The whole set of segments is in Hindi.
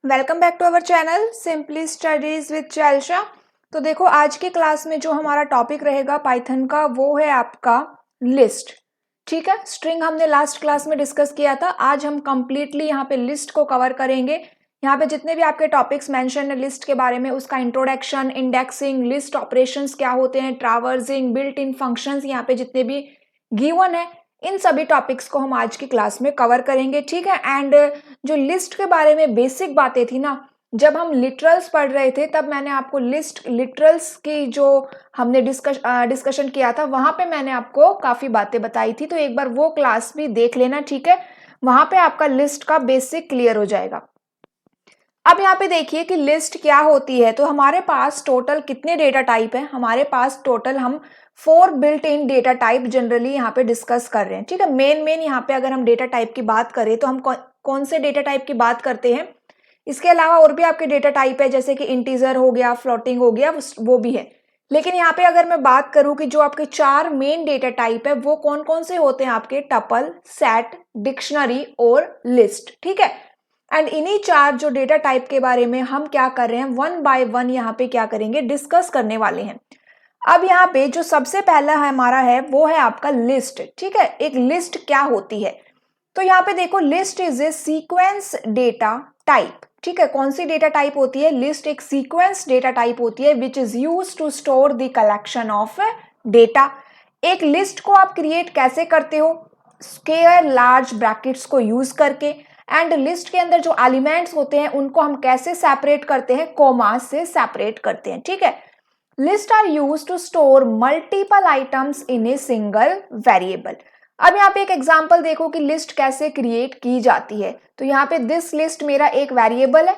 Welcome back to our channel simply studies with Chelsha. तो देखो आज की क्लास में जो हमारा टॉपिक रहेगा पाइथन का वो है आपका लिस्ट। ठीक है, स्ट्रिंग हमने लास्ट क्लास में डिस्कस किया था। आज हम कंप्लीटली यहाँ पे लिस्ट को कवर करेंगे। यहाँ पे जितने भी आपके टॉपिक्स मेंशन है लिस्ट के बारे में, उसका इंट्रोडक्शन, इंडेक्सिंग, लिस्ट ऑपरेशंस क्या होते हैं, ट्रावर्सिंग, बिल्ट इन फंक्शंस, यहाँ पे जितने भी गिवन है इन सभी टॉपिक्स को हम आज की क्लास में कवर करेंगे। ठीक है, एंड जो लिस्ट के बारे में बेसिक बातें थी ना, जब हम लिटरल्स पढ़ रहे थे तब मैंने आपको लिटरल्स की जो हमने डिस्कशन किया था वहां पे मैंने आपको काफी बातें बताई थी, तो एक बार वो क्लास भी देख लेना। ठीक है, वहां पे आपका लिस्ट का बेसिक क्लियर हो जाएगा। अब यहाँ पे देखिए कि लिस्ट क्या होती है। तो हमारे पास टोटल कितने डेटा टाइप है, हमारे पास टोटल हम 4 built in data type generally यहाँ पे डिस्कस कर रहे हैं। ठीक है, मेन यहाँ पे अगर हम डेटा टाइप की बात करें तो हम कौन से डेटा टाइप की बात करते हैं। इसके अलावा और भी आपके डेटा टाइप है, जैसे कि इंटीजर हो गया, फ्लोटिंग हो गया, वो भी है। लेकिन यहाँ पे अगर मैं बात करूं कि जो आपके 4 मेन डेटा टाइप है वो कौन कौन से होते हैं आपके, टपल, सेट, डिक्शनरी और लिस्ट। ठीक है, एंड इन्हीं 4 जो डेटा टाइप के बारे में हम क्या कर रहे हैं, वन बाय वन यहाँ पे क्या करेंगे, डिस्कस करने वाले हैं। अब यहाँ पे जो सबसे पहला है हमारा है वो है आपका लिस्ट। ठीक है, एक लिस्ट क्या होती है, तो यहाँ पे देखो list is a sequence data type. ठीक है, कौन सी डेटा टाइप होती है, लिस्ट एक सीक्वेंस डेटा टाइप होती है which is use to store the collection of data. एक लिस्ट को आप क्रिएट कैसे करते हो, स्क्वायर लार्ज ब्रैकेट्स को यूज करके, एंड लिस्ट के अंदर जो एलिमेंट्स होते हैं उनको हम कैसे सेपरेट करते हैं, कोमा से सेपरेट करते हैं। ठीक है, list are use to store multiple items in a single variable. अब यहाँ पे एक एग्जांपल देखो कि लिस्ट कैसे क्रिएट की जाती है। तो यहाँ पे दिस लिस्ट मेरा एक वेरिएबल है,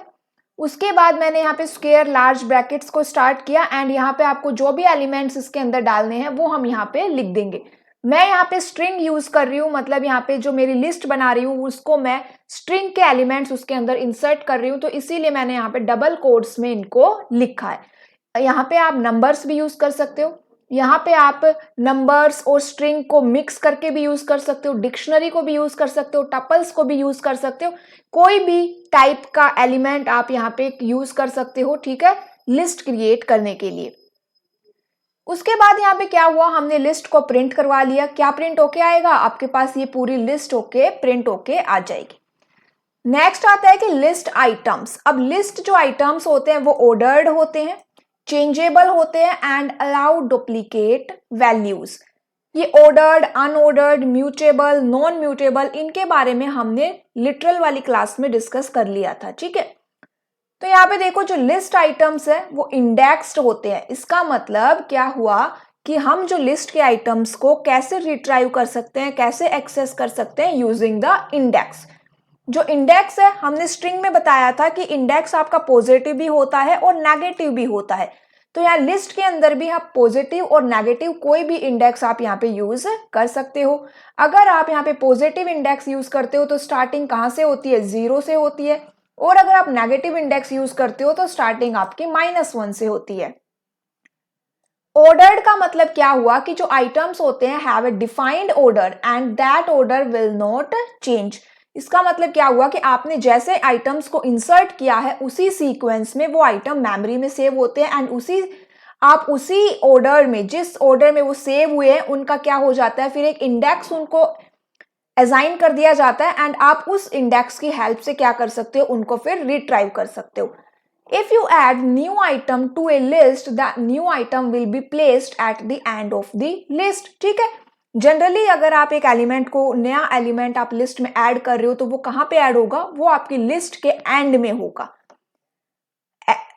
उसके बाद मैंने यहाँ पे स्क्वायर लार्ज ब्रैकेट्स को स्टार्ट किया एंड यहाँ पे आपको जो भी एलिमेंट्स इसके अंदर डालने हैं वो हम यहाँ पे लिख देंगे। मैं यहाँ पे स्ट्रिंग यूज कर रही हूँ, मतलब यहाँ पे जो मेरी लिस्ट बना रही हूँ उसको मैं स्ट्रिंग के एलिमेंट्स उसके अंदर इंसर्ट कर रही हूँ, तो इसीलिए मैंने यहाँ पे डबल कोट्स में इनको लिखा है। यहाँ पे आप नंबर्स भी यूज कर सकते हो, यहाँ पे आप नंबर्स और स्ट्रिंग को मिक्स करके भी यूज कर सकते हो, डिक्शनरी को भी यूज कर सकते हो, टपल्स को भी यूज कर सकते हो, कोई भी टाइप का एलिमेंट आप यहाँ पे यूज कर सकते हो। ठीक है, लिस्ट क्रिएट करने के लिए। उसके बाद यहाँ पे क्या हुआ, हमने लिस्ट को प्रिंट करवा लिया। क्या प्रिंट होके आएगा आपके पास, ये पूरी लिस्ट होके प्रिंट होके आ जाएगी। नेक्स्ट आता है कि लिस्ट आइटम्स। अब लिस्ट जो आइटम्स होते हैं वो ऑर्डर्ड होते हैं, चेंजेबल होते हैं एंड अलाउ डुप्लीकेट वैल्यूज। ये ordered, unordered, mutable, non mutable, इनके बारे में हमने लिटरल वाली क्लास में डिस्कस कर लिया था। ठीक है, तो यहाँ पे देखो जो लिस्ट आइटम्स है वो इंडेक्स्ड होते हैं। इसका मतलब क्या हुआ कि हम जो लिस्ट के आइटम्स को कैसे रिट्राइव कर सकते हैं, कैसे एक्सेस कर सकते हैं, यूजिंग द इंडेक्स। जो इंडेक्स है हमने स्ट्रिंग में बताया था कि इंडेक्स आपका पॉजिटिव भी होता है और नेगेटिव भी होता है, तो यहाँ लिस्ट के अंदर भी आप पॉजिटिव और नेगेटिव कोई भी इंडेक्स आप यहाँ पे यूज कर सकते हो। अगर आप यहाँ पे पॉजिटिव इंडेक्स यूज करते हो तो स्टार्टिंग कहाँ से होती है, 0 से होती है, और अगर आप नेगेटिव इंडेक्स यूज करते हो तो स्टार्टिंग आपकी -1 से होती है। ऑर्डर्ड का मतलब क्या हुआ कि जो आइटम्स होते हैं have a defined order and that order will not change. इसका मतलब क्या हुआ कि आपने जैसे आइटम्स को इंसर्ट किया है उसी सीक्वेंस में वो आइटम मेमोरी में सेव होते हैं एंड आप उसी ऑर्डर में, जिस ऑर्डर में वो सेव हुए हैं उनका क्या हो जाता है, फिर एक इंडेक्स उनको असाइन कर दिया जाता है एंड आप उस इंडेक्स की हेल्प से क्या कर सकते हो, उनको फिर रिट्राइव कर सकते हो। If you add new item to a list, that new item will be placed at the end of the list. ठीक है, जनरली अगर आप एक एलिमेंट को, नया एलिमेंट आप लिस्ट में ऐड कर रहे हो तो वो कहाँ पे ऐड होगा, वो आपकी लिस्ट के एंड में होगा।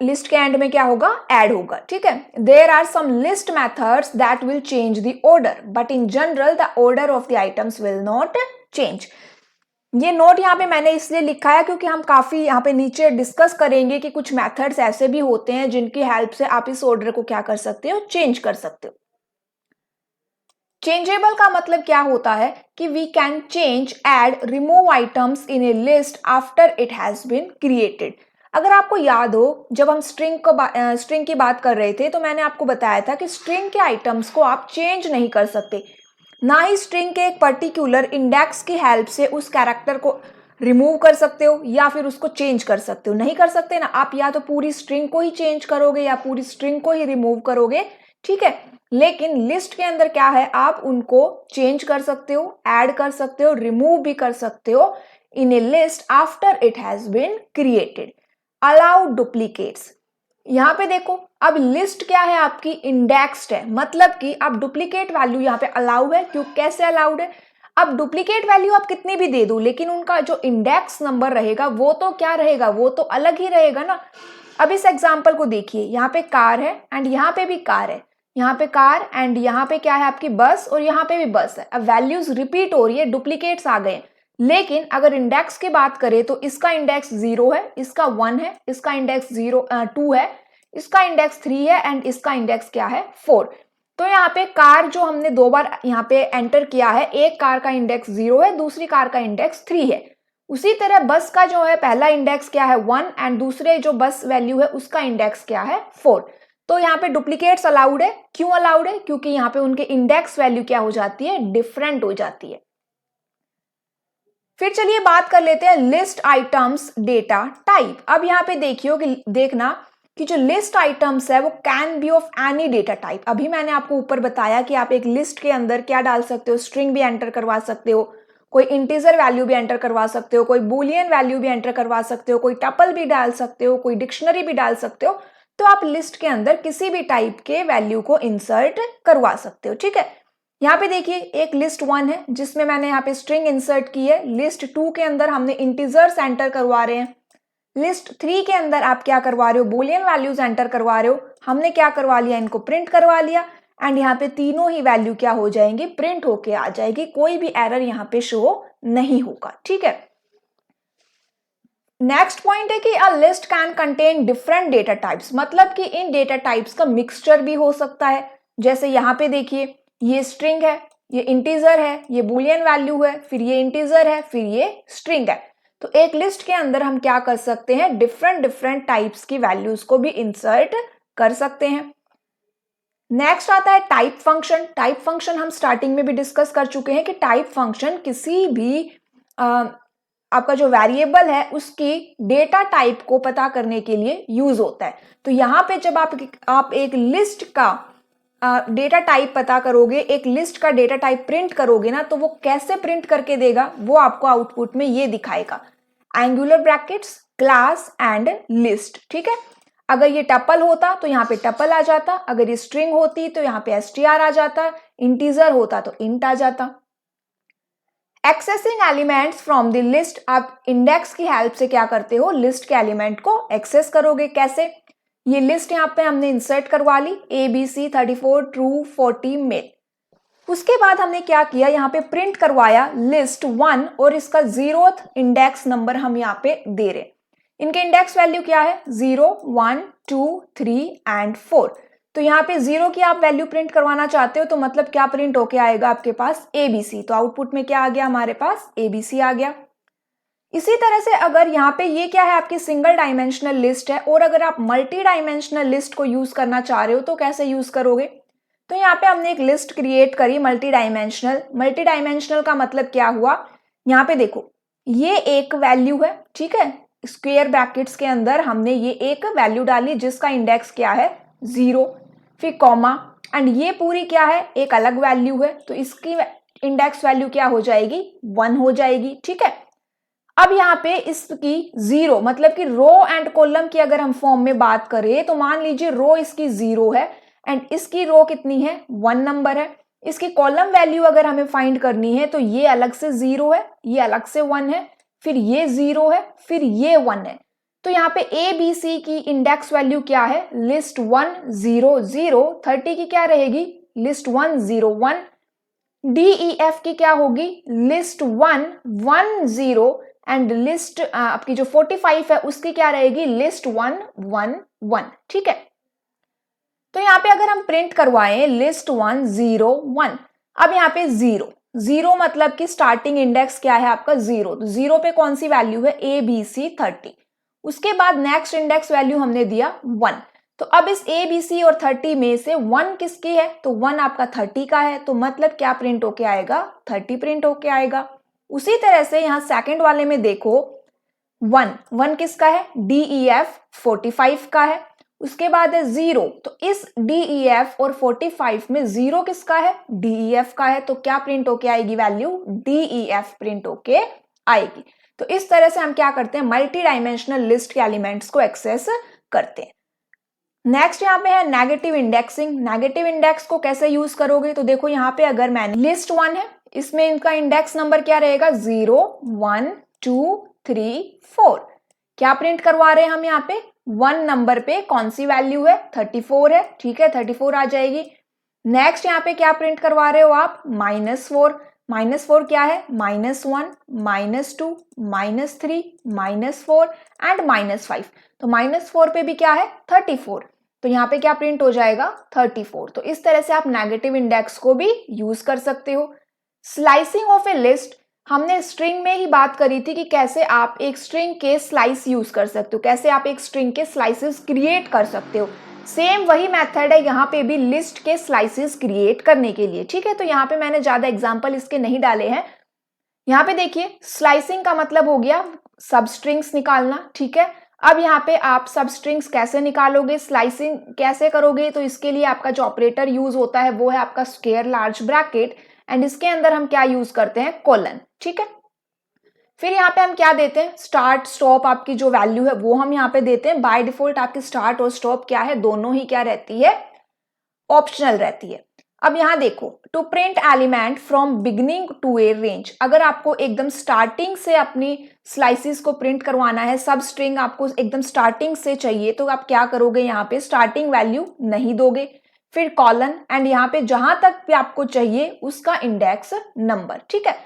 लिस्ट के एंड में क्या होगा, ऐड होगा। ठीक है, there are some list methods that will change the order but in general the order of the items will not change. ये नोट यहाँ पे मैंने इसलिए लिखा है क्योंकि हम काफी यहाँ पे नीचे डिस्कस करेंगे कि कुछ मेथड्स ऐसे भी होते हैं जिनकी हेल्प से आप इस ऑर्डर को क्या कर सकते हो, चेंज कर सकते हो। चेंजेबल का मतलब क्या होता है कि we can change, add, remove items in a list after it has been created. अगर आपको याद हो जब हम स्ट्रिंग की बात कर रहे थे तो मैंने आपको बताया था कि स्ट्रिंग के आइटम्स को आप चेंज नहीं कर सकते, ना ही स्ट्रिंग के एक पर्टिकुलर इंडेक्स की हेल्प से उस कैरेक्टर को रिमूव कर सकते हो या फिर उसको चेंज कर सकते हो। नहीं कर सकते ना, आप या तो पूरी स्ट्रिंग को ही चेंज करोगे या पूरी स्ट्रिंग को ही रिमूव करोगे, ठीक है। लेकिन लिस्ट के अंदर क्या है, आप उनको चेंज कर सकते हो, ऐड कर सकते हो, रिमूव भी कर सकते हो in a list after it has been created. Allow duplicates, यहाँ पे देखो अब लिस्ट क्या है आपकी, इंडेक्स्ड है, मतलब कि आप डुप्लीकेट वैल्यू यहाँ पे अलाउ है। क्यों, कैसे अलाउड है, अब डुप्लीकेट वैल्यू आप कितनी भी दे दो लेकिन उनका जो इंडेक्स नंबर रहेगा वो तो क्या रहेगा, वो तो अलग ही रहेगा ना। अब इस एग्जांपल को देखिए, यहाँ पे कार है एंड यहाँ पे भी कार है, यहाँ पे कार एंड यहाँ पे क्या है आपकी बस और यहाँ पे भी बस है। अब वैल्यूज रिपीट हो रही है, डुप्लीकेट्स आ गए। लेकिन अगर इंडेक्स की बात करें तो इसका इंडेक्स 0 है, इसका 1 है, इसका इंडेक्स 2 है, इसका इंडेक्स 3 है एंड इसका इंडेक्स क्या है 4। तो यहाँ पे कार जो हमने 2 बार यहाँ पे एंटर किया है, एक कार का इंडेक्स 0 है, दूसरी कार का इंडेक्स 3 है। उसी तरह बस का जो है पहला इंडेक्स क्या है 1 एंड दूसरे जो बस वैल्यू है उसका इंडेक्स क्या है 4। तो यहाँ पे डुप्लीकेट्स अलाउड है। क्यों अलाउड है, क्योंकि यहाँ पे उनके इंडेक्स वैल्यू क्या हो जाती है, डिफरेंट हो जाती है। फिर चलिए बात कर लेते हैं लिस्ट आइटम्स डेटा टाइप। अब यहाँ पे देखियो कि देखना कि जो लिस्ट आइटम्स है वो can be of any data type. अभी मैंने आपको ऊपर बताया कि आप एक लिस्ट के अंदर क्या डाल सकते हो, स्ट्रिंग भी एंटर करवा सकते हो, कोई इंटीजर वैल्यू भी एंटर करवा सकते हो, कोई बूलियन वैल्यू भी एंटर करवा सकते हो, कोई टपल भी डाल सकते हो, कोई डिक्शनरी भी डाल सकते हो। तो आप लिस्ट के अंदर किसी भी टाइप के वैल्यू को इंसर्ट करवा सकते हो, ठीक है। यहाँ पे देखिए एक लिस्ट 1 है जिसमें मैंने यहाँ पे स्ट्रिंग इंसर्ट की है। लिस्ट 2 के अंदर हमने इंटीजर्स एंटर करवा रहे हैं। लिस्ट 3 के अंदर आप क्या करवा रहे हो, बुलियन वैल्यूज एंटर करवा रहे हो। हमने क्या करवा लिया, इनको प्रिंट करवा लिया एंड यहाँ पे तीनों ही वैल्यू क्या हो जाएंगी, प्रिंट होके आ जाएगी, कोई भी एरर यहाँ पे शो नहीं होगा, ठीक है। नेक्स्ट पॉइंट है कि a list can contain different data types, मतलब कि इन डेटा टाइप्स का मिक्सचर भी हो सकता है। जैसे यहाँ पे देखिए ये स्ट्रिंग है, ये इंटीजर है, ये बूलियन वैल्यू है, फिर ये इंटीजर है, फिर ये स्ट्रिंग है। तो एक लिस्ट के अंदर हम क्या कर सकते हैं, डिफरेंट डिफरेंट टाइप्स की वैल्यूज को भी इंसर्ट कर सकते हैं। नेक्स्ट आता है टाइप फंक्शन। टाइप फंक्शन हम स्टार्टिंग में भी डिस्कस कर चुके हैं कि टाइप फंक्शन किसी भी आपका जो वेरिएबल है उसकी डेटा टाइप को पता करने के लिए यूज होता है। तो यहाँ पे जब आप एक लिस्ट का डेटा टाइप पता करोगे, एक लिस्ट का डेटा टाइप प्रिंट करोगे ना, तो वो कैसे प्रिंट करके देगा वो आपको आउटपुट में ये दिखाएगा, angular brackets class and list, ठीक है। अगर ये टपल होता तो यहाँ पे टपल आ जाता, अगर ये स्ट्रिंग होती तो यहाँ पे str आ जाता, इंटीजर होता तो int आ जाता। Accessing elements from the list, आप इंडेक्स की हेल्प से क्या करते हो, लिस्ट के एलिमेंट को एक्सेस करोगे। कैसे, ये लिस्ट यहाँ पे हमने इंसर्ट करवा ली, ABC 34 ट्रू 40 मेल। उसके बाद हमने क्या किया, यहाँ पे प्रिंट करवाया लिस्ट 1 और इसका 0th इंडेक्स नंबर हम यहाँ पे दे रहे। इनके इंडेक्स वैल्यू क्या है, 0 1 2 3 एंड 4। तो यहाँ पे 0 की आप वैल्यू प्रिंट करवाना चाहते हो तो मतलब क्या प्रिंट होके आएगा आपके पास, ABC। तो आउटपुट में क्या आ गया, हमारे पास ABC आ गया। इसी तरह से अगर यहाँ पे ये क्या है, आपकी सिंगल डायमेंशनल लिस्ट है और अगर आप मल्टी डायमेंशनल लिस्ट को यूज करना चाह रहे हो तो कैसे यूज करोगे। तो यहाँ पे हमने एक लिस्ट क्रिएट करी मल्टी डायमेंशनल। मल्टी डायमेंशनल का मतलब क्या हुआ, यहाँ पे देखो ये एक वैल्यू है, ठीक है, स्क्वायर ब्रैकेट्स के अंदर हमने ये एक वैल्यू डाली जिसका इंडेक्स क्या है 0, फिर कॉमा एंड ये पूरी क्या है, एक अलग वैल्यू है, तो इसकी इंडेक्स वैल्यू क्या हो जाएगी 1 हो जाएगी, ठीक है। अब यहाँ पे इसकी 0 मतलब कि रो एंड कॉलम की अगर हम फॉर्म में बात करें तो मान लीजिए रो इसकी 0 है एंड इसकी रो कितनी है 1 नंबर है। इसकी कॉलम वैल्यू अगर हमें फाइंड करनी है तो ये अलग से 0 है, ये अलग से 1 है, फिर ये 0 है, फिर ये 1 है। तो यहाँ पे ABC की इंडेक्स वैल्यू क्या है, लिस्ट 1 0 0, 30 की क्या रहेगी, लिस्ट 1 0 1, DEF की क्या होगी, लिस्ट 1 1 0 एंड लिस्ट आपकी जो 45 है उसकी क्या रहेगी, लिस्ट 1 1 1, ठीक है। तो यहाँ पे अगर हम प्रिंट करवाएं लिस्ट 1 0 1, अब यहाँ पे 0 0 मतलब कि स्टार्टिंग इंडेक्स क्या है आपका 0, तो 0 पे कौन सी वैल्यू है ABC 30। उसके बाद नेक्स्ट इंडेक्स वैल्यू हमने दिया 1। तो अब इस ABC और 30 में से 1 किसकी है, तो 1 आपका 30 का है, तो मतलब क्या प्रिंट होके आएगा, 30 प्रिंट होके आएगा। उसी तरह से यहाँ सेकंड वाले में देखो 1 किसका है, DEF 45 का है। उसके बाद है 0, तो इस DEF और 45 में 0 किसका है, DEF का है। तो क्या प्रिंट होके आएगी वैल्यू, DEF प्रिंट होके आएगी। तो इस तरह से हम क्या करते हैं, मल्टी डायमेंशनल लिस्ट के एलिमेंट्स को एक्सेस करते हैं। नेक्स्ट यहाँ पे है नेगेटिव इंडेक्सिंग। नेगेटिव इंडेक्स को कैसे यूज करोगे, तो देखो यहाँ पे अगर मैंने लिस्ट 1 है, इसमें इनका इंडेक्स नंबर क्या रहेगा, 0 1 2 3 4। क्या प्रिंट करवा रहे हैं हम यहाँ पे, 1 नंबर पे कौन सी वैल्यू है, 34 है, ठीक है, 34 आ जाएगी। नेक्स्ट यहाँ पे क्या प्रिंट करवा रहे हो आप, -4। -4 क्या है, -1 -2 -3 -4 एंड -5। तो -4 पे भी क्या है, 34। तो यहाँ पे क्या प्रिंट हो जाएगा, 34। तो इस तरह से आप नेगेटिव इंडेक्स को भी यूज कर सकते हो। स्लाइसिंग ऑफ ए लिस्ट, हमने स्ट्रिंग में ही बात करी थी कि कैसे आप एक स्ट्रिंग के स्लाइस यूज कर सकते हो, कैसे आप एक स्ट्रिंग के स्लाइसेस क्रिएट कर सकते हो। सेम वही मेथड है यहाँ पे भी लिस्ट के स्लाइसेस क्रिएट करने के लिए, ठीक है। तो यहाँ पे मैंने ज्यादा एग्जांपल इसके नहीं डाले हैं। यहाँ पे देखिए स्लाइसिंग का मतलब हो गया सब स्ट्रिंग्स निकालना, ठीक है। अब यहाँ पे आप सब स्ट्रिंग्स कैसे निकालोगे, स्लाइसिंग कैसे करोगे, तो इसके लिए आपका जो ऑपरेटर यूज होता है वो है आपका स्क्वायर लार्ज ब्रैकेट, एंड इसके अंदर हम क्या यूज करते हैं, कोलन, ठीक है। फिर यहाँ पे हम क्या देते हैं, स्टार्ट स्टॉप, आपकी जो वैल्यू है वो हम यहाँ पे देते हैं। बाय डिफॉल्ट आपकी स्टार्ट और स्टॉप क्या है, दोनों ही क्या रहती है, ऑप्शनल रहती है। अब यहाँ देखो, to print element from beginning to a range, अगर आपको एकदम स्टार्टिंग से अपनी स्लाइसिस को प्रिंट करवाना है, सब स्ट्रिंग आपको एकदम स्टार्टिंग से चाहिए, तो आप क्या करोगे, यहाँ पे स्टार्टिंग वैल्यू नहीं दोगे, फिर कॉलन, एंड यहाँ पे जहां तक भी आपको चाहिए उसका इंडेक्स नंबर, ठीक है।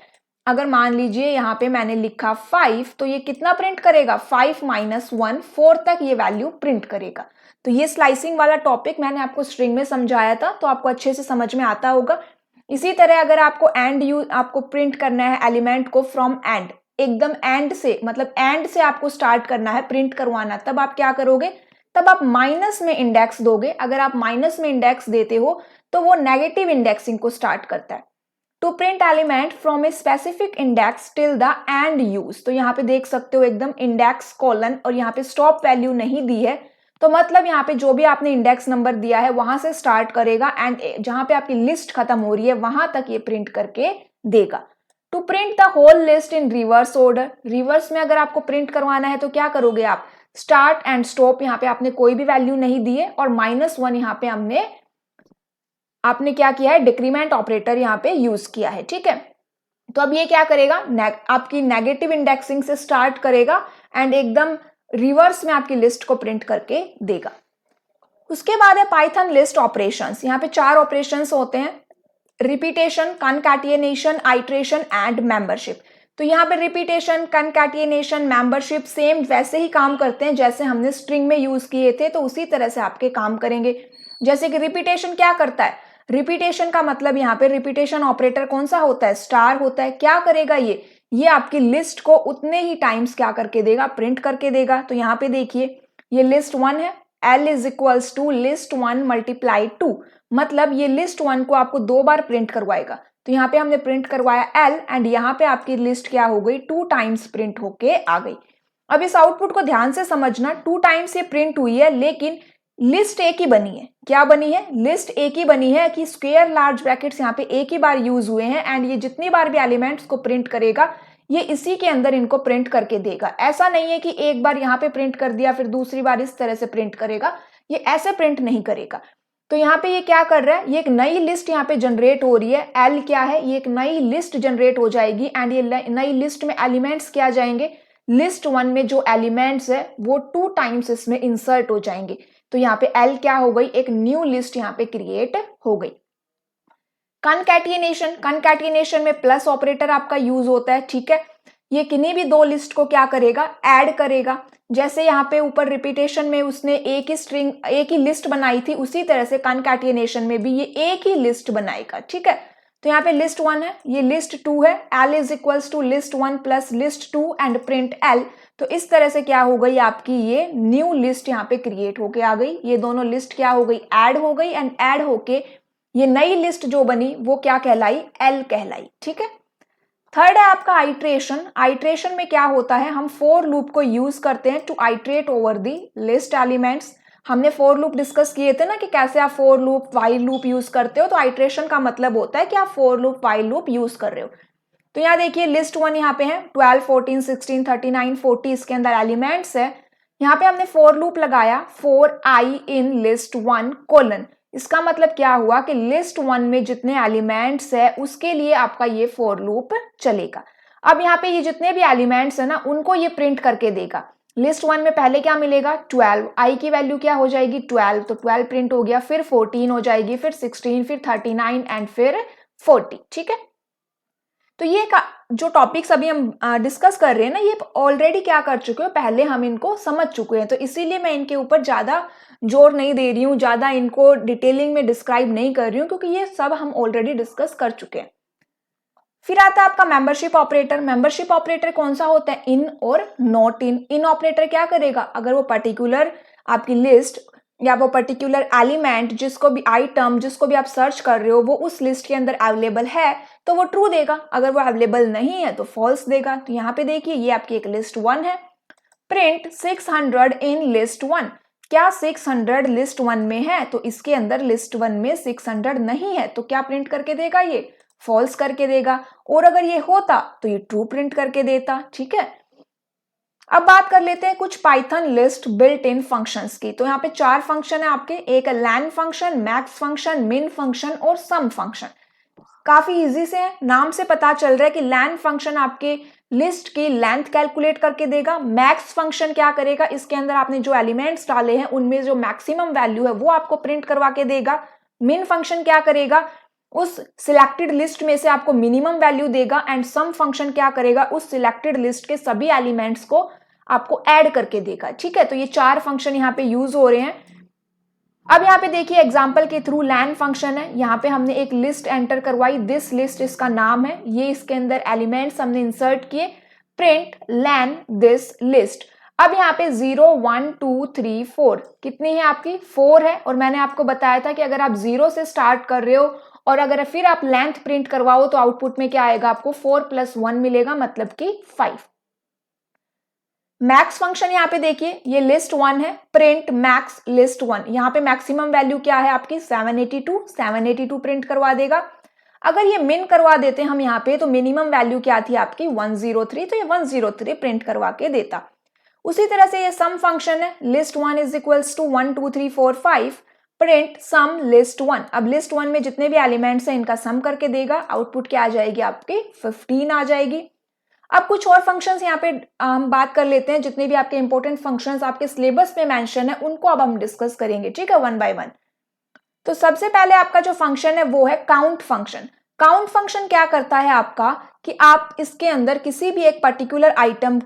अगर मान लीजिए यहाँ पे मैंने लिखा 5, तो ये कितना प्रिंट करेगा, 5 -1 4 तक ये वैल्यू प्रिंट करेगा। तो ये स्लाइसिंग वाला टॉपिक मैंने आपको स्ट्रिंग में समझाया था, तो आपको अच्छे से समझ में आता होगा। इसी तरह अगर आपको आपको प्रिंट करना है एलिमेंट को फ्रॉम एंड, एकदम एंड से, मतलब एंड से आपको स्टार्ट करना है प्रिंट करवाना, तब आप क्या करोगे, तब आप माइनस में इंडेक्स दोगे। अगर आप माइनस में इंडेक्स देते हो तो वो नेगेटिव इंडेक्सिंग को स्टार्ट करता है। To print element from a specific index till the end use, तो यहाँ पे देख सकते हो एकदम इंडेक्स कोलन, और यहाँ पे स्टॉप वैल्यू नहीं दी है, तो मतलब यहाँ पे जो भी आपने इंडेक्स नंबर दिया है वहां से स्टार्ट करेगा, एंड जहां पे आपकी लिस्ट खत्म हो रही है वहां तक ये प्रिंट करके देगा। To print the whole list in reverse order, reverse में अगर आपको प्रिंट करवाना है तो क्या करोगे आप, स्टार्ट एंड स्टॉप, यहाँ पे आपने कोई भी वैल्यू नहीं दी है, और -1 यहाँ पे आपने क्या किया है, डिक्रीमेंट ऑपरेटर यहाँ पे यूज किया है, ठीक है। तो अब ये क्या करेगा, आपकी नेगेटिव इंडेक्सिंग से स्टार्ट करेगा एंड एकदम रिवर्स में आपकी लिस्ट को प्रिंट करके देगा। उसके बाद है पाइथन लिस्ट ऑपरेशंस। यहाँ पे 4 ऑपरेशंस होते हैं, रिपीटेशन, कनकैटिनेशन, आइट्रेशन एंड मेंबरशिप। तो यहाँ पे रिपीटेशन, कनकैटिनेशन, मेंबरशिप सेम वैसे ही काम करते हैं जैसे हमने स्ट्रिंग में यूज किए थे, तो उसी तरह से आपके काम करेंगे। जैसे कि रिपीटेशन क्या करता है, रिपीटेशन का मतलब यहाँ पे रिपीटेशन ऑपरेटर कौन सा होता है, स्टार होता है। क्या करेगा ये आपकी लिस्ट को उतने ही टाइम्स क्या करके देगा, प्रिंट करके देगा। तो यहाँ पे देखिए ये लिस्ट 1 है, L is equals to list 1 multiply 2, मतलब ये लिस्ट 1 को आपको 2 बार प्रिंट करवाएगा। तो यहाँ पे हमने प्रिंट करवाया L, एंड यहाँ पे आपकी लिस्ट क्या हो गई, 2 टाइम्स प्रिंट होके आ गई। अब इस आउटपुट को ध्यान से समझना, 2 टाइम्स ये प्रिंट हुई है, लेकिन लिस्ट एक ही बनी है। क्या बनी है, लिस्ट एक ही बनी है कि स्क्वायर लार्ज ब्रैकेट्स यहाँ पे एक ही बार यूज हुए हैं, एंड ये जितनी बार भी एलिमेंट्स को प्रिंट करेगा ये इसी के अंदर इनको प्रिंट करके देगा। ऐसा नहीं है कि एक बार यहाँ पे प्रिंट कर दिया फिर दूसरी बार इस तरह से प्रिंट करेगा, ये ऐसे प्रिंट नहीं करेगा। तो यहाँ पे ये क्या कर रहा है, ये एक नई लिस्ट यहाँ पे जनरेट हो रही है। एल क्या है, ये एक नई लिस्ट जनरेट हो जाएगी, एंड ये नई लिस्ट में एलिमेंट्स क्या जाएंगे, लिस्ट 1 में जो एलिमेंट्स है वो 2 टाइम्स इसमें इंसर्ट हो जाएंगे। तो यहाँ पे L क्या हो गई, एक न्यू लिस्ट यहाँ पे क्रिएट हो गई। कनकैटिनेशन, कनकैटिनेशन में प्लस ऑपरेटर आपका यूज होता है, ठीक है। ये किन्हीं भी 2 लिस्ट को क्या करेगा, ऐड करेगा। जैसे यहाँ पे ऊपर रिपीटेशन में उसने एक ही लिस्ट बनाई थी, उसी तरह से कनकैटिनेशन में भी ये एक ही लिस्ट बनाएगा, ठीक है। तो यहाँ पे लिस्ट 1 है, ये लिस्ट 2 है, L is equals to list 1 plus list 2 and print L। तो इस तरह से क्या हो गई, आपकी ये न्यू लिस्ट यहाँ पे क्रिएट होके आ गई। ये दोनों लिस्ट क्या हो गई, ऐड हो गई, एंड ऐड होके ये नई लिस्ट जो बनी वो क्या कहलाई, L कहलाई, ठीक है। थर्ड है आपका आइट्रेशन। आइट्रेशन में क्या होता है, हम फॉर लूप को यूज करते हैं to iterate over the list elements. हमने फॉर लूप डिस्कस किए थे ना कि कैसे आप for loop while loop use करते हो, तो आइट्रेशन का मतलब होता है कि आप for loop while loop use कर रहे हो। तो यहाँ देखिए लिस्ट 1 यहाँ पे है 12, 14, 16, 39, 40 इसके अंदर एलिमेंट्स है। यहाँ पे हमने फॉर लूप लगाया for I in list 1 colon. इसका मतलब क्या हुआ कि लिस्ट 1 में जितने एलिमेंट्स है उसके लिए आपका ये फॉर लूप चलेगा। अब यहाँ पे ये जितने भी एलिमेंट्स है ना उनको ये प्रिंट करके देगा। लिस्ट 1 में पहले क्या मिलेगा 12, आई की वैल्यू क्या हो जाएगी 12, तो 12 प्रिंट हो गया, फिर 14 हो जाएगी, फिर 16, फिर 39 एंड फिर 40। ठीक है, तो ये जो टॉपिक्स अभी हम डिस्कस कर रहे हैं ना ये ऑलरेडी क्या कर चुके हो, पहले हम इनको समझ चुके हैं, तो इसीलिए मैं इनके ऊपर ज्यादा जोर नहीं दे रही हूँ, ज्यादा इनको डिटेलिंग में डिस्क्राइब नहीं कर रही हूँ क्योंकि ये सब हम ऑलरेडी डिस्कस कर चुके हैं। फिर आता है आपका मेंबरशिप ऑपरेटर। मेंबरशिप ऑपरेटर कौन सा होता है, इन और नॉट इन। इन ऑपरेटर क्या करेगा, अगर वो पर्टिकुलर आपकी लिस्ट या वो पर्टिकुलर एलिमेंट जिसको भी आइटम जिसको भी आप सर्च कर रहे हो वो उस लिस्ट के अंदर अवेलेबल है तो वो ट्रू देगा, अगर वो अवेलेबल नहीं है तो फॉल्स देगा। तो यहाँ पे देखिए ये आपकी एक लिस्ट 1 है। Print 600 in list 1। क्या 600 लिस्ट 1 में है, तो इसके अंदर लिस्ट 1 में 600 नहीं है, तो क्या प्रिंट करके देगा, ये फॉल्स करके देगा। और अगर ये होता तो ये ट्रू प्रिंट करके देता। ठीक है, अब बात कर लेते हैं कुछ Python list built in functions की। तो यहाँ पे 4 फंक्शन है आपके, एक लैन फंक्शन, मैक्स फंक्शन, मिन फंक्शन और सम फंक्शन। काफी इजी से है, नाम से पता चल रहा है कि लैन फंक्शन आपके लिस्ट की लेंथ कैलकुलेट करके देगा। मैक्स फंक्शन क्या करेगा, इसके अंदर आपने जो एलिमेंट्स डाले हैं उनमें जो मैक्सिमम वैल्यू है वो आपको प्रिंट करवा के देगा। मिन फंक्शन क्या करेगा, उस सिलेक्टेड लिस्ट में से आपको मिनिमम वैल्यू देगा। एंड सम फंक्शन क्या करेगा, उस सिलेक्टेड लिस्ट के सभी एलिमेंट्स को आपको ऐड करके देगा। ठीक है, तो ये 4 फंक्शन यहाँ पे यूज हो रहे हैं। अब यहाँ पे देखिए एग्जाम्पल के थ्रू लैन फंक्शन है, यहाँ पे हमने एक लिस्ट एंटर करवाई, दिस लिस्ट इसका नाम है, ये इसके अंदर एलिमेंट्स हमने इंसर्ट किए, प्रिंट लैन दिस लिस्ट। अब यहाँ पे 0, 1, 2, 3, 4 कितनी है आपकी, 4 है। और मैंने आपको बताया था कि अगर आप 0 से स्टार्ट कर रहे हो और अगर फिर आप लेंथ प्रिंट करवाओ तो आउटपुट में क्या आएगा, आपको 4 + 1 मिलेगा, मतलब कि 5। मैक्स फंक्शन यहाँ पे देखिए ये लिस्ट 1 है, प्रिंट मैक्स लिस्ट 1। यहाँ पे मैक्सिमम वैल्यू क्या है आपकी 782 प्रिंट करवा देगा। अगर ये मिन करवा देते हम यहाँ पे तो मिनिमम वैल्यू क्या थी आपकी 103, तो ये 103 प्रिंट करवा के देता। उसी तरह से ये सम फंक्शन है, लिस्ट 1 = 1 2 3 4 5, प्रिंट सम लिस्ट 1। अब लिस्ट 1 में जितने भी एलिमेंट्स हैं इनका सम करके देगा, आउटपुट क्या आ जाएगी आपकी 15 आ जाएगी। अब कुछ और फंक्शंस यहाँ पे हम बात कर लेते हैं, जितने भी आपके इंपॉर्टेंट फंक्शंस आपके सिलेबस में मेंशन है उनको अब हम डिस्कस करेंगे। ठीक है, 1 बाय 1। तो सबसे पहले आपका जो फंक्शन है वो है काउंट फंक्शन। काउंट फंक्शन क्या करता है आपका कि आप इसके अंदर किसी भी एक पर्टिकुलर आइटम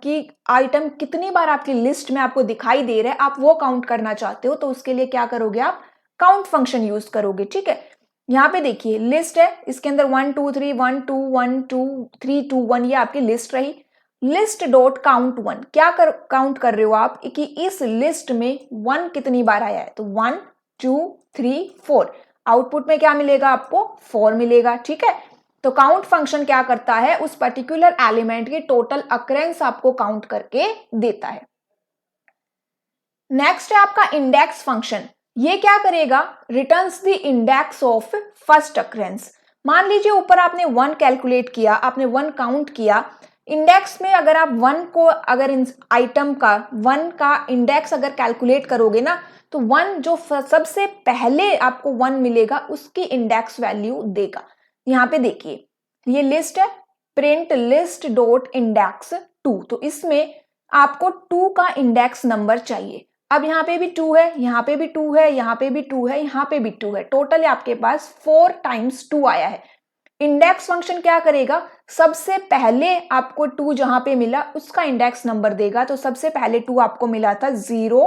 कितनी बार आपकी लिस्ट में आपको दिखाई दे रहा है आप वो काउंट करना चाहते हो, तो उसके लिए क्या करोगे, आप काउंट फंक्शन यूज करोगे। ठीक है, यहाँ पे देखिए लिस्ट है, इसके अंदर 1 2 3 1 2 1 2 3 2 1 ये आपकी लिस्ट रही। लिस्ट डॉट काउंट 1 क्या काउंट कर रहे हो आप कि इस लिस्ट में 1 कितनी बार आया है, तो 1 2 3 4, आउटपुट में क्या मिलेगा आपको 4 मिलेगा। ठीक है, तो काउंट फंक्शन क्या करता है, उस पर्टिकुलर एलिमेंट की टोटल अकरेंस आपको काउंट करके देता है। नेक्स्ट है आपका इंडेक्स फंक्शन। ये क्या करेगा, returns the index of first occurrence. मान लीजिए ऊपर आपने 1 कैलकुलेट किया, आपने 1 काउंट किया, इंडेक्स में अगर आप 1 को अगर आइटम का 1 का इंडेक्स अगर कैलकुलेट करोगे ना तो 1 जो सबसे पहले आपको 1 मिलेगा उसकी इंडेक्स वैल्यू देगा। यहाँ पे देखिए ये लिस्ट है, प्रिंट लिस्ट डॉट इंडेक्स 2, तो इसमें आपको 2 का इंडेक्स नंबर चाहिए। अब यहाँ पे भी 2 है, यहाँ पे भी 2 है, यहाँ पे भी 2 है, यहाँ पे भी 2 है, टोटल आपके पास 4 × 2 आया है। इंडेक्स फंक्शन क्या करेगा, सबसे पहले आपको 2 जहां पे मिला उसका इंडेक्स नंबर देगा। तो सबसे पहले 2 आपको मिला था 0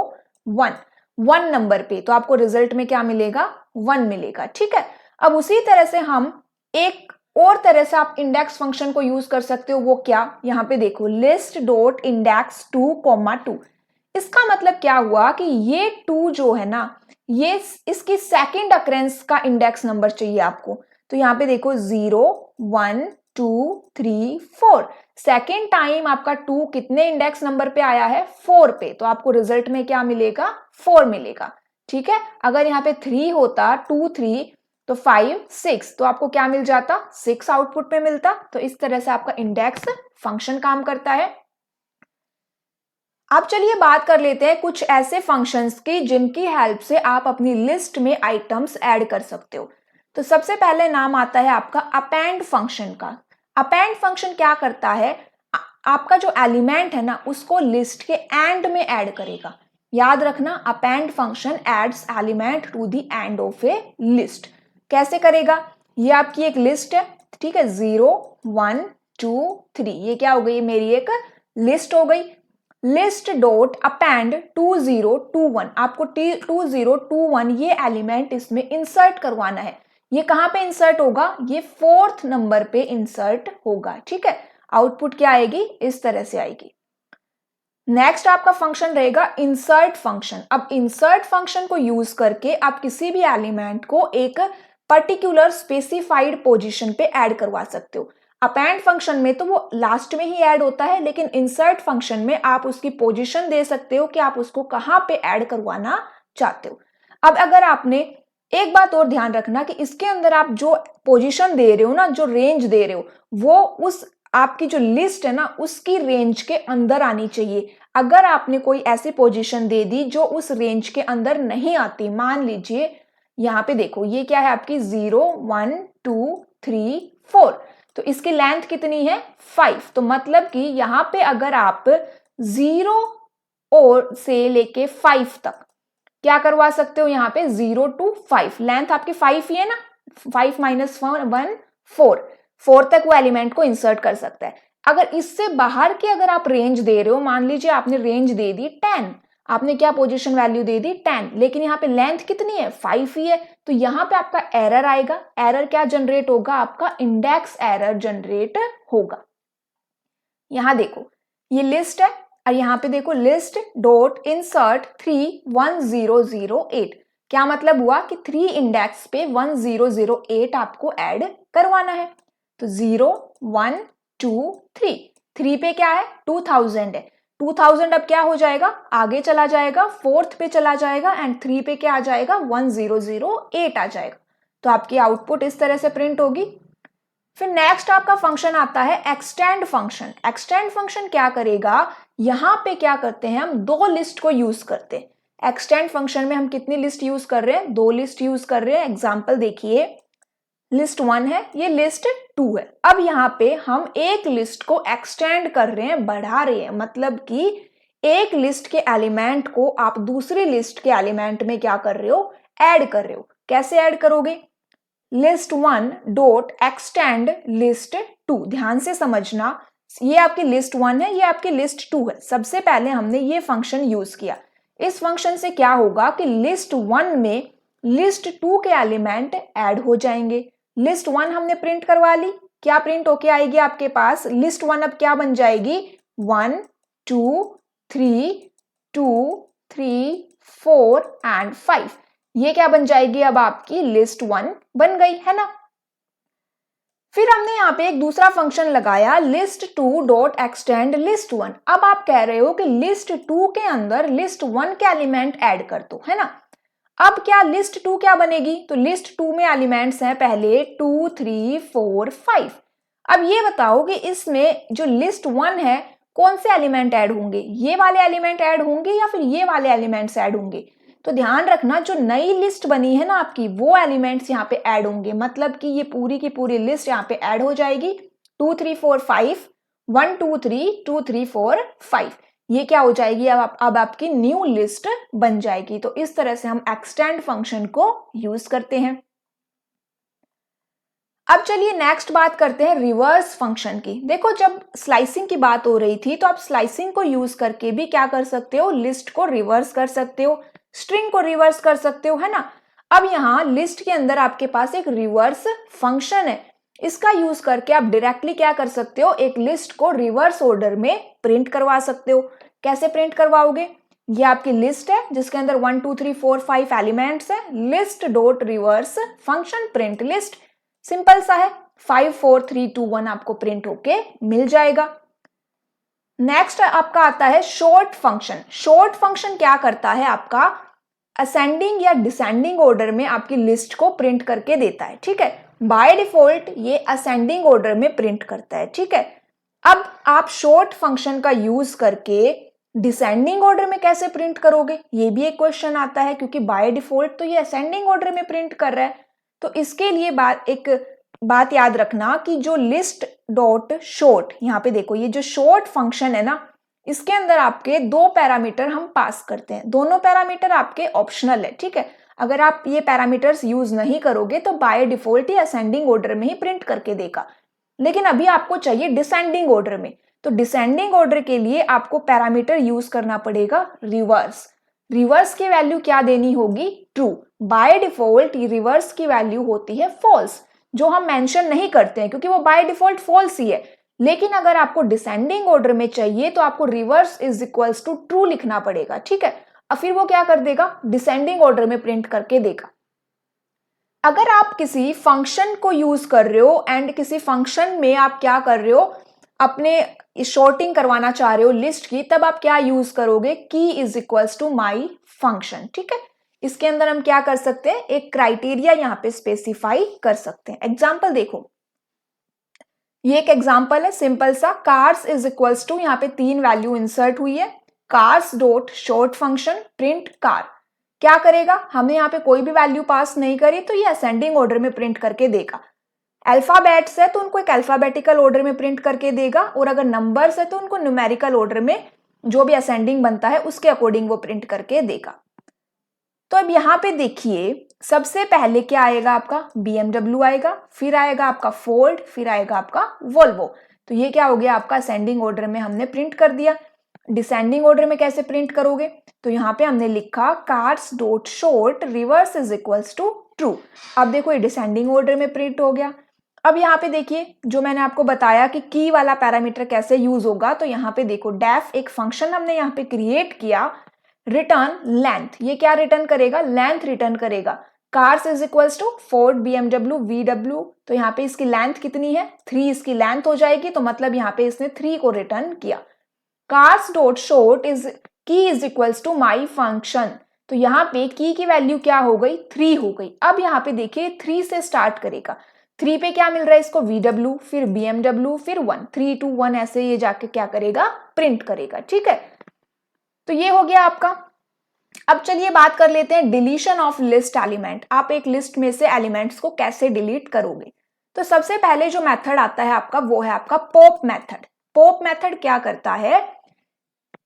1 नंबर पे, तो आपको रिजल्ट में क्या मिलेगा 1 मिलेगा। ठीक है, अब उसी तरह से हम एक और तरह से आप इंडेक्स फंक्शन को यूज कर सकते हो, वो क्या, यहाँ पे देखो लिस्ट डॉट इंडेक्स 2 2। इसका मतलब क्या हुआ कि ये 2 जो है ना ये इसकी सेकंड अकरेंस का इंडेक्स नंबर चाहिए आपको। तो यहाँ पे देखो 0 1 2 3 4। सेकेंड टाइम आपका 2 कितने इंडेक्स नंबर पे आया है? 4 पे, तो आपको रिजल्ट में क्या मिलेगा? 4 मिलेगा। ठीक है, अगर यहाँ पे 3 होता 2 3 तो 5 6, तो आपको क्या मिल जाता? 6 आउटपुट में मिलता। तो इस तरह से आपका इंडेक्स फंक्शन काम करता है। अब चलिए बात कर लेते हैं कुछ ऐसे फंक्शंस की जिनकी हेल्प से आप अपनी लिस्ट में आइटम्स ऐड कर सकते हो। तो सबसे पहले नाम आता है आपका अपेंड फंक्शन का। अपेंड फंक्शन क्या करता है? आपका जो एलिमेंट है ना उसको लिस्ट के एंड में ऐड करेगा। याद रखना, append function adds element to the end of a list. कैसे करेगा? ये आपकी एक लिस्ट है, ठीक है, 0 1 2 3, ये क्या हो गई? मेरी एक लिस्ट हो गई। लिस्ट डॉट अपेंड 2021, आपको 2021 ये एलिमेंट इसमें इंसर्ट करवाना है। ये कहां पे इंसर्ट होगा? ये 4th नंबर पे इंसर्ट होगा। ठीक है, आउटपुट क्या आएगी? इस तरह से आएगी। नेक्स्ट आपका फंक्शन रहेगा इंसर्ट फंक्शन। अब इंसर्ट फंक्शन को यूज करके आप किसी भी एलिमेंट को एक पर्टिकुलर स्पेसिफाइड पोजीशन पे ऐड करवा सकते हो। अपेंड फंक्शन में तो वो लास्ट में ही ऐड होता है, लेकिन इंसर्ट फंक्शन में आप उसकी पोजीशन दे सकते हो कि आप उसको कहां पे ऐड करवाना चाहते हो। अब अगर आपने एक बात और ध्यान रखना कि इसके अंदर आप जो पोजीशन दे रहे हो ना, जो रेंज दे रहे हो, वो उस आपकी जो लिस्ट है ना उसकी रेंज के अंदर आनी चाहिए। अगर आपने कोई ऐसी पोजीशन दे दी जो उस रेंज के अंदर नहीं आती, मान लीजिए यहाँ पे देखो ये क्या है आपकी 0 1 2 3 4, तो इसकी लेंथ कितनी है? 5। तो मतलब कि यहाँ पे अगर आप 0 और से लेके 5 तक क्या करवा सकते हो? यहाँ पे 0 to 5, लेंथ आपकी 5 ही है ना, 5 minus 1 4 तक वो एलिमेंट को इंसर्ट कर सकता है। अगर इससे बाहर की अगर आप रेंज दे रहे हो, मान लीजिए आपने रेंज दे दी 10, आपने क्या पोजीशन वैल्यू दे दी? 10, लेकिन यहाँ पे लेंथ कितनी है? 5 ही है, तो यहाँ पे आपका एरर आएगा। एरर क्या जनरेट होगा? आपका इंडेक्स एरर जनरेट होगा। यहाँ देखो ये लिस्ट है और यहाँ पे देखो लिस्ट डॉट इंसर्ट 31008, क्या मतलब हुआ कि 3 इंडेक्स पे 1008 आपको ऐड करवाना है। तो 0 1 2 3, 3 पे क्या है? 2000 है। 2000 अब क्या हो जाएगा? आगे चला जाएगा, 4th पे चला जाएगा एंड 3 पे क्या आ जाएगा? 1008 आ जाएगा। तो आपकी आउटपुट इस तरह से प्रिंट होगी। फिर नेक्स्ट आपका फंक्शन आता है एक्सटेंड फंक्शन। एक्सटेंड फंक्शन क्या करेगा? यहां पे क्या करते हैं हम? 2 लिस्ट को यूज करते हैं। एक्सटेंड फंक्शन में हम कितनी लिस्ट यूज कर रहे हैं? 2 लिस्ट यूज कर रहे हैं। एग्जांपल देखिए, लिस्ट 1 है, ये लिस्ट 2 है। अब यहाँ पे हम एक लिस्ट को एक्सटेंड कर रहे हैं, बढ़ा रहे हैं, मतलब कि एक लिस्ट के एलिमेंट को आप दूसरी लिस्ट के एलिमेंट में क्या कर रहे हो? ऐड कर रहे हो। कैसे ऐड करोगे? लिस्ट 1 डॉट एक्सटेंड लिस्ट 2, ध्यान से समझना, ये आपकी लिस्ट 1 है, ये आपकी लिस्ट 2 है। सबसे पहले हमने ये फंक्शन यूज किया। इस फंक्शन से क्या होगा कि लिस्ट 1 में लिस्ट 2 के एलिमेंट ऐड हो जाएंगे। लिस्ट 1 हमने प्रिंट करवा ली, क्या प्रिंट होके आएगी आपके पास? लिस्ट 1 अब क्या बन जाएगी? 1 2 3 2 3 4 एंड 5, ये क्या बन जाएगी? अब आपकी लिस्ट 1 बन गई है ना। फिर हमने यहाँ पे एक दूसरा फंक्शन लगाया, लिस्ट 2 डॉट एक्सटेंड लिस्ट 1। अब आप कह रहे हो कि लिस्ट 2 के अंदर लिस्ट 1 के एलिमेंट ऐड कर दो, है ना। अब क्या लिस्ट 2 क्या बनेगी? तो लिस्ट 2 में एलिमेंट्स हैं पहले 2 3 4 5। अब ये बताओ कि इसमें जो लिस्ट 1 है कौन से एलिमेंट ऐड होंगे? ये वाले एलिमेंट ऐड होंगे या फिर ये वाले एलिमेंट्स ऐड होंगे? तो ध्यान रखना, जो नई लिस्ट बनी है ना आपकी, वो एलिमेंट्स यहाँ पे ऐड होंगे, मतलब कि ये पूरी की पूरी लिस्ट यहाँ पे ऐड हो जाएगी। 2 3 4 5 1 2 3 2 3 4 5, ये क्या हो जाएगी? अब आपकी न्यू लिस्ट बन जाएगी। तो इस तरह से हम एक्सटेंड फंक्शन को यूज करते हैं। अब चलिए नेक्स्ट बात करते हैं रिवर्स फंक्शन की। देखो, जब स्लाइसिंग की बात हो रही थी तो आप स्लाइसिंग को यूज करके भी क्या कर सकते हो? लिस्ट को रिवर्स कर सकते हो, स्ट्रिंग को रिवर्स कर सकते हो, है ना। अब यहाँ लिस्ट के अंदर आपके पास एक रिवर्स फंक्शन है, इसका यूज करके आप डायरेक्टली क्या कर सकते हो? एक लिस्ट को रिवर्स ऑर्डर में प्रिंट करवा सकते हो। कैसे प्रिंट करवाओगे? ये आपकी लिस्ट है जिसके अंदर 1 2 3 4 5 एलिमेंट्स है। List dot reverse function print list, simple सा है। 5 4 3 2 1 आपको प्रिंट होके मिल जाएगा। नेक्स्ट आपका आता है शॉर्ट फंक्शन। शॉर्ट फंक्शन क्या करता है, आपका असेंडिंग या डिसेंडिंग ऑर्डर में आपकी लिस्ट को प्रिंट करके देता है। ठीक है, बाय डिफॉल्ट ये असेंडिंग ऑर्डर में प्रिंट करता है। ठीक है, अब आप शॉर्ट फंक्शन का यूज करके डिसेंडिंग ऑर्डर में कैसे प्रिंट करोगे, ये भी एक क्वेश्चन आता है, क्योंकि बाय डिफॉल्ट तो ये असेंडिंग ऑर्डर में प्रिंट कर रहा है। तो इसके लिए एक बात याद रखना कि जो लिस्ट डॉट शॉर्ट, यहाँ पे देखो ये जो शॉर्ट फंक्शन है ना, इसके अंदर आपके दो पैरामीटर हम पास करते हैं। दोनों पैरामीटर आपके ऑप्शनल है। ठीक है, अगर आप ये पैरामीटर्स यूज नहीं करोगे तो by default he ascending order में ही प्रिंट करके देगा, लेकिन अभी आपको चाहिए डिसेंडिंग ऑर्डर में। तो डिसेंडिंग ऑर्डर के लिए आपको पैरामीटर यूज करना पड़ेगा रिवर्स। रिवर्स की वैल्यू क्या देनी होगी, ट्रू। बाय डिफॉल्ट रिवर्स की वैल्यू होती है फॉल्स, जो हम मेंशन नहीं करते हैं क्योंकि वो बाय डिफॉल्ट फॉल्स ही है। लेकिन अगर आपको डिसेंडिंग ऑर्डर में चाहिए तो आपको reverse is equals to true लिखना पड़ेगा। ठीक है, अब फिर वो क्या कर देगा, डिसेंडिंग ऑर्डर में प्रिंट करके देगा। अगर आप किसी फंक्शन को यूज कर रहे हो एंड किसी फंक्शन में आप क्या कर रहे हो, अपने शॉर्टिंग करवाना चाह रहे हो लिस्ट की, तब आप क्या यूज करोगे, key is equals to my function. ठीक है, इसके अंदर हम क्या कर सकते हैं, एक क्राइटेरिया यहाँ पे स्पेसिफाई कर सकते हैं। एग्जाम्पल देखो, ये एक एग्जाम्पल है सिंपल सा, कार्स इज इक्वल्स टू, यहाँ पे 3 वैल्यू इंसर्ट हुई है, cars dot short function print car. क्या करेगा, हमने यहाँ पे कोई भी वैल्यू पास नहीं करी तो ये असेंडिंग ऑर्डर में प्रिंट करके देगा। अल्फाबेट्स है तो उनको एक अल्फाबेटिकल ऑर्डर में प्रिंट करके देगा, और अगर नंबर्स है तो उनको न्यूमेरिकल ऑर्डर में जो भी असेंडिंग बनता है उसके अकॉर्डिंग वो प्रिंट करके देगा। तो अब यहाँ पे देखिए, सबसे पहले क्या आएगा, आपका BMW आएगा, फिर आएगा आपका फोर्ड, फिर आएगा आपका वोल्वो। तो ये क्या हो गया, आपका असेंडिंग ऑर्डर में हमने प्रिंट कर दिया। डिसेंडिंग ऑर्डर में कैसे प्रिंट करोगे, तो यहाँ पे हमने लिखा cars dot sort reverse is equals to true. अब देखो ये डिसेंडिंग ऑर्डर में प्रिंट हो गया। अब यहाँ पे देखिए, जो मैंने आपको बताया कि की वाला पैरामीटर कैसे यूज होगा, तो यहाँ पे देखो डेफ एक फंक्शन हमने यहाँ पे क्रिएट किया, रिटर्न लेंथ। ये क्या रिटर्न करेगा, लेंथ रिटर्न करेगा। Cars is equals to Ford BMW VW, तो यहाँ पे इसकी लेंथ कितनी है, 3 इसकी लेंथ हो जाएगी, तो मतलब यहाँ पे इसने 3 को रिटर्न किया। Cars dot sort is key is equals to my function, तो यहाँ पे की वैल्यू क्या हो गई, 3 हो गई। अब यहाँ पे देखिए 3 से स्टार्ट करेगा, 3 पे क्या मिल रहा है इसको, VW, फिर BMW, फिर 1, 3 2 1 ऐसे ये जाके क्या करेगा, प्रिंट करेगा। ठीक है, तो ये हो गया आपका। अब चलिए बात कर लेते हैं डिलीशन ऑफ लिस्ट एलिमेंट। आप एक लिस्ट में से एलिमेंट्स को कैसे डिलीट करोगे। तो सबसे पहले जो मेथड आता है आपका, वो है आपका पॉप मेथड। पॉप मेथड क्या करता है,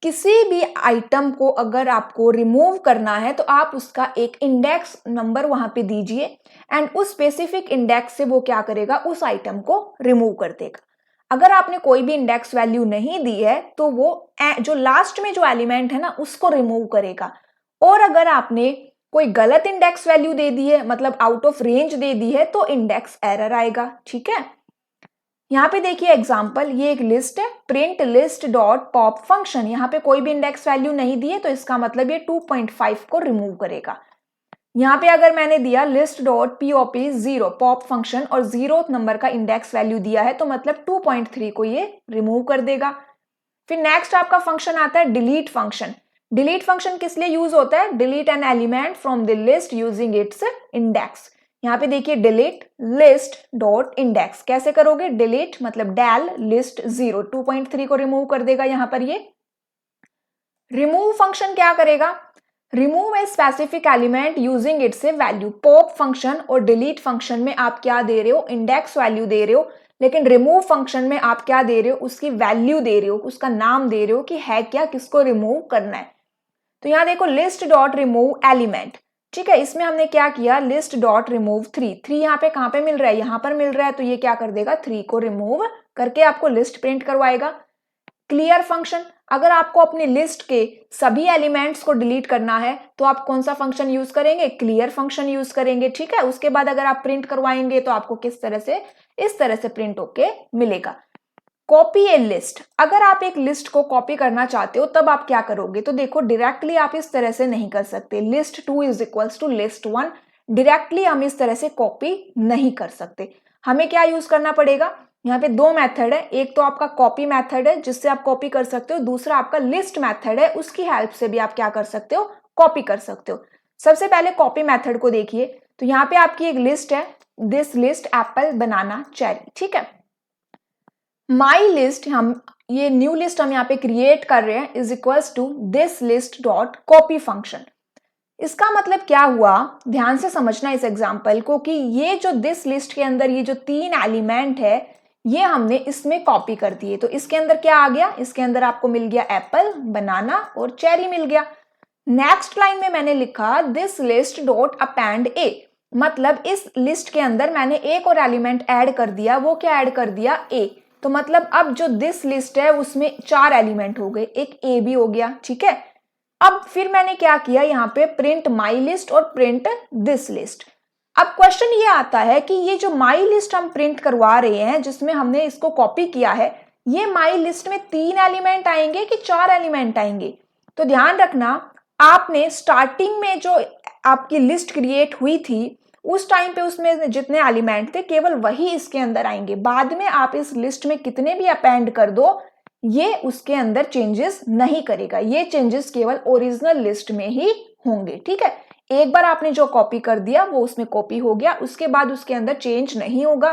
किसी भी आइटम को अगर आपको रिमूव करना है तो आप उसका एक इंडेक्स नंबर वहां पे दीजिए, एंड उस स्पेसिफिक इंडेक्स से वो क्या करेगा, उस आइटम को रिमूव कर देगा। अगर आपने कोई भी इंडेक्स वैल्यू नहीं दी है तो वो जो लास्ट में जो एलिमेंट है ना उसको रिमूव करेगा। और अगर आपने कोई गलत इंडेक्स वैल्यू दे दी है, मतलब आउट ऑफ रेंज दे दी है, तो इंडेक्स एरर आएगा। ठीक है, यहाँ पे देखिए एग्जांपल, ये एक लिस्ट है, print list dot pop function. यहाँ पे कोई भी इंडेक्स वैल्यू नहीं दी है तो इसका मतलब ये 2.5 को रिमूव करेगा। यहाँ पे अगर मैंने दिया list dot pop 0 pop function और 0 नंबर का इंडेक्स वैल्यू दिया है तो मतलब 2.3 को ये रिमूव कर देगा। फिर नेक्स्ट आपका फंक्शन आता है डिलीट फंक्शन। डिलीट फंक्शन किस लिए यूज होता है, delete an element from the list using its index. यहाँ पे देखिए डिलीट लिस्ट डॉट इंडेक्स कैसे करोगे, डिलीट मतलब डेल लिस्ट 0 2.3 को रिमूव कर देगा। यहाँ पर ये रिमूव फंक्शन क्या करेगा, remove a specific element using it's a value. Pop function और डिलीट फंक्शन में आप क्या दे रहे हो, इंडेक्स वैल्यू दे रहे हो, लेकिन रिमूव फंक्शन में आप क्या दे रहे हो, उसकी वैल्यू दे रहे हो, उसका नाम दे रहे हो कि है क्या, किसको रिमूव करना है। तो यहाँ देखो लिस्ट डॉट रिमूव एलिमेंट। ठीक है, इसमें हमने क्या किया, लिस्ट डॉट रिमूव 3 यहाँ पे कहाँ पे मिल रहा है, यहाँ पर मिल रहा है, तो ये क्या कर देगा, 3 को रिमूव करके आपको लिस्ट प्रिंट करवाएगा। क्लियर फंक्शन, अगर आपको अपनी लिस्ट के सभी एलिमेंट्स को डिलीट करना है तो आप कौन सा फंक्शन यूज करेंगे, क्लियर फंक्शन यूज करेंगे। ठीक है, उसके बाद अगर आप प्रिंट करवाएंगे तो आपको किस तरह से, इस तरह से प्रिंट होके मिलेगा। कॉपी ए लिस्ट, अगर आप एक लिस्ट को कॉपी करना चाहते हो तब आप क्या करोगे, तो देखो डायरेक्टली आप इस तरह से नहीं कर सकते, list 2 is equals to list 1, directly हम इस तरह से कॉपी नहीं कर सकते। हमें क्या यूज करना पड़ेगा, यहाँ पे दो मेथड है, एक तो आपका कॉपी मेथड है जिससे आप कॉपी कर सकते हो, दूसरा आपका लिस्ट मेथड है, उसकी हेल्प से भी आप क्या कर सकते हो, कॉपी कर सकते हो। सबसे पहले कॉपी मेथड को देखिए, तो यहाँ पे आपकी एक लिस्ट है, this list apple banana cherry, ठीक है। माई लिस्ट, हम ये न्यू लिस्ट हम यहाँ पे क्रिएट कर रहे हैं, is equals to this list dot copy function. इसका मतलब क्या हुआ, ध्यान से समझना इस एग्जाम्पल को, कि ये जो दिस लिस्ट के अंदर ये जो 3 एलिमेंट है ये हमने इसमें कॉपी कर दिए। तो इसके अंदर क्या आ गया, इसके अंदर आपको मिल गया एप्पल, बनाना और चेरी मिल गया। नेक्स्ट लाइन में मैंने लिखा दिस लिस्ट डॉट अपेंड ए, मतलब इस लिस्ट के अंदर मैंने एक और एलिमेंट ऐड कर दिया, वो क्या ऐड कर दिया, ए। तो मतलब अब जो दिस लिस्ट है उसमें 4 एलिमेंट हो गए, एक ए भी हो गया, ठीक है। अब फिर मैंने क्या किया, यहाँ पे प्रिंट माई लिस्ट और प्रिंट दिस लिस्ट। अब क्वेश्चन ये आता है कि ये जो माई लिस्ट हम प्रिंट करवा रहे हैं जिसमें हमने इसको कॉपी किया है, ये माई लिस्ट में 3 एलिमेंट आएंगे कि 4 एलिमेंट आएंगे। तो ध्यान रखना, आपने स्टार्टिंग में जो आपकी लिस्ट क्रिएट हुई थी उस टाइम पे उसमें जितने एलिमेंट थे केवल वही इसके अंदर आएंगे। बाद में आप इस लिस्ट में कितने भी अपेंड कर दो, ये उसके अंदर चेंजेस नहीं करेगा, ये चेंजेस केवल ओरिजिनल लिस्ट में ही होंगे, ठीक है। एक बार आपने जो कॉपी कर दिया वो उसमें कॉपी हो गया, उसके बाद उसके अंदर चेंज नहीं होगा।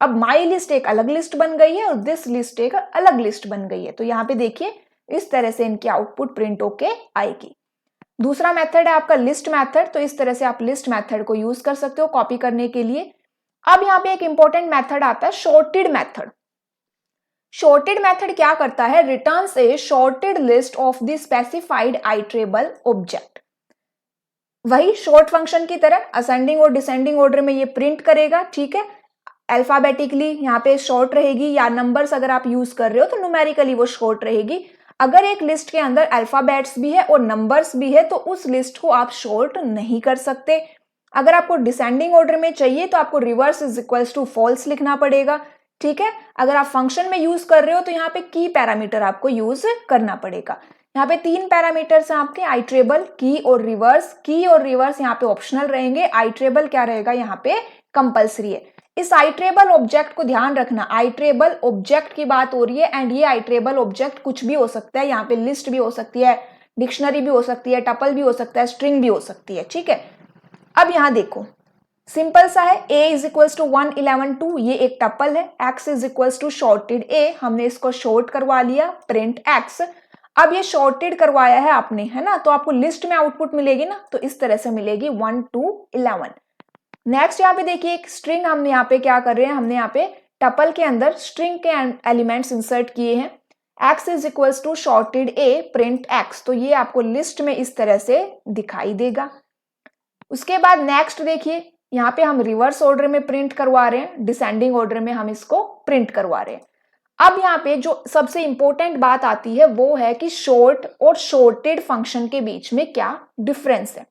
अब माई लिस्ट एक अलग लिस्ट बन गई है और दिस लिस्ट एक अलग लिस्ट बन गई है। तो यहाँ पे देखिए इस तरह से इनकी आउटपुट प्रिंट होके आएगी। दूसरा मेथड है आपका लिस्ट मेथड, तो इस तरह से आप लिस्ट मेथड को यूज कर सकते हो कॉपी करने के लिए। अब यहाँ पे एक इंपॉर्टेंट मेथड आता है शॉर्टेड मेथड। शॉर्टेड मेथड क्या करता है, returns A shorted list of the specified iterable object. वही शॉर्ट फंक्शन की तरह असेंडिंग और डिसेंडिंग ऑर्डर में ये प्रिंट करेगा, ठीक है। अल्फाबेटिकली यहाँ पे शॉर्ट रहेगी, या नंबर्स अगर आप यूज कर रहे हो तो न्यूमेरिकली वो शॉर्ट रहेगी। अगर एक लिस्ट के अंदर अल्फाबेट्स भी है और नंबर्स भी है तो उस लिस्ट को आप शॉर्ट नहीं कर सकते। अगर आपको डिसेंडिंग ऑर्डर में चाहिए तो आपको reverse is equals to false लिखना पड़ेगा, ठीक है। अगर आप फंक्शन में यूज कर रहे हो तो यहाँ पे की पैरामीटर आपको यूज करना पड़ेगा। यहाँ पे 3 पैरामीटर्स हैं आपके, आइट्रेबल, की और रिवर्स। की और रिवर्स यहाँ पे ऑप्शनल रहेंगे, आइट्रेबल क्या रहेगा यहाँ पे कंपलसरी है। इस आइट्रेबल ऑब्जेक्ट को ध्यान रखना, आइट्रेबल ऑब्जेक्ट की बात हो रही है एंड ये आइट्रेबल ऑब्जेक्ट कुछ भी हो सकता है, यहाँ पे लिस्ट भी हो सकती है, डिक्शनरी भी हो सकती है, टपल भी हो सकता है, स्ट्रिंग भी हो सकती है, ठीक है। अब यहाँ देखो सिंपल सा है, a इज इक्वल्स टू 1 11 2, ये एक टपल है। x is equals to sorted a, हमने इसको शॉर्ट करवा लिया, प्रिंट x। अब ये शॉर्टेड करवाया है आपने, है ना, तो आपको लिस्ट में आउटपुट मिलेगी ना, तो इस तरह से मिलेगी 1 2 11। नेक्स्ट यहाँ पे देखिए एक स्ट्रिंग, हमने यहाँ पे क्या कर रहे हैं, हमने यहाँ पे टपल के अंदर स्ट्रिंग के एलिमेंट्स इंसर्ट किए हैं। x is equals to sorted a print x, तो ये आपको लिस्ट में इस तरह से दिखाई देगा। उसके बाद नेक्स्ट देखिए, यहाँ पे हम रिवर्स ऑर्डर में प्रिंट करवा रहे हैं, डिसेंडिंग ऑर्डर में हम इसको प्रिंट करवा रहे हैं। अब यहाँ पे जो सबसे इंपॉर्टेंट बात आती है वो है कि शॉर्ट और शॉर्टेड फंक्शन के बीच में क्या डिफरेंस है।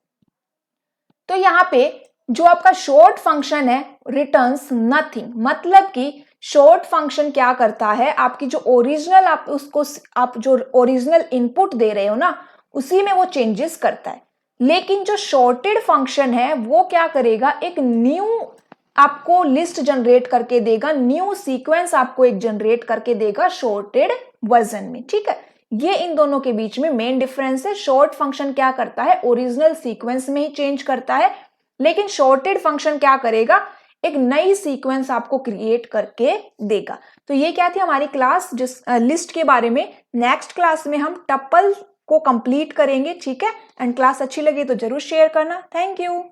तो यहाँ पे जो आपका शॉर्ट फंक्शन है रिटर्न्स नथिंग, मतलब कि शॉर्ट फंक्शन क्या करता है, आपकी जो ओरिजिनल आप जो ओरिजिनल इनपुट दे रहे हो ना उसी में वो चेंजेस करता है। लेकिन जो शॉर्टेड फंक्शन है वो क्या करेगा, एक न्यू आपको लिस्ट जनरेट करके देगा, न्यू सीक्वेंस आपको एक जनरेट करके देगा शॉर्टेड वर्जन में, ठीक है। ये इन दोनों के बीच में मेन डिफरेंस है। शॉर्ट फंक्शन क्या करता है, ओरिजिनल सीक्वेंस में ही चेंज करता है, लेकिन शॉर्टेड फंक्शन क्या करेगा, एक नई सीक्वेंस आपको क्रिएट करके देगा। तो ये क्या थी हमारी क्लास जिस लिस्ट के बारे में। नेक्स्ट क्लास में हम टपल को कंप्लीट करेंगे, ठीक है। एंड क्लास अच्छी लगी तो जरूर शेयर करना। Thank you.